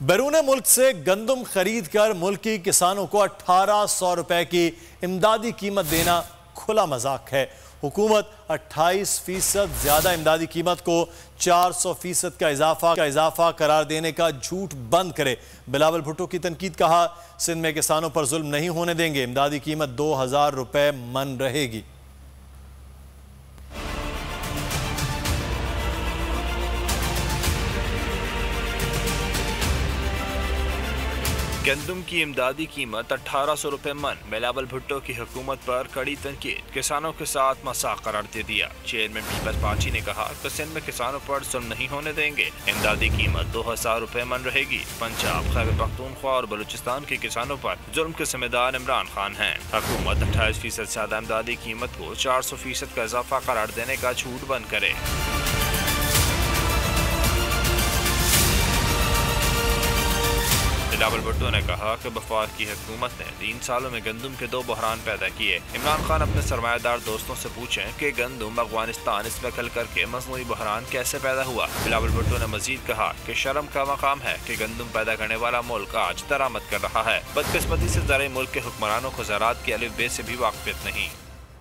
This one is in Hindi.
बैरून मुल्क से गंदम खरीद कर मुल्की किसानों को 1800 रुपए की इमदादी कीमत देना खुला मजाक है। हुकूमत 28% ज्यादा इमदादी कीमत को 400% का इजाफा करार देने का झूठ बंद करे। बिलावल भुट्टो की तनकीद, कहा सिंध में किसानों पर जुल्म नहीं होने देंगे, इमदादी कीमत 2000 रुपए मन रहेगी। गंदम की इमदादी कीमत 1800 रुपए मन। बिलावल भुट्टो की हुकूमत पर कड़ी तनकीद, किसानों के साथ मजाक करार दे दिया। चेयरमैन पीपल्स पार्टी ने कहा कि सिंध में किसानों पर जुल्म नहीं होने देंगे, इमदादी कीमत 2000 रुपए मन रहेगी। पंजाब, खैबर पख्तूनख्वा और बलूचिस्तान के किसानों पर जुल्म के जिम्मेदार इमरान खान हैं। हुकूमत 28% ज्यादा इमदादी कीमत को 400% का इजाफा करार देने का झूठ बंद करे। बिलावल भुट्टो ने कहा कि वफाक की हुकूमत ने 3 सालों में गंदम के 2 बहरान पैदा किए। इमरान खान अपने सरमायादार दोस्तों से पूछें कि गंदम अफगानिस्तान इसमें खल करके मसनूई बहरान कैसे पैदा हुआ। बिलावल भुट्टो ने मजीद कहा कि शर्म का मकाम है कि गंदम पैदा करने वाला मुल्क आज दरामद कर रहा है। बदकिस्मती से ज़राई मुल्क के हुक्मरानों को ज़राअत की अलिफ बे से भी वाक़िफ़ियत नहीं।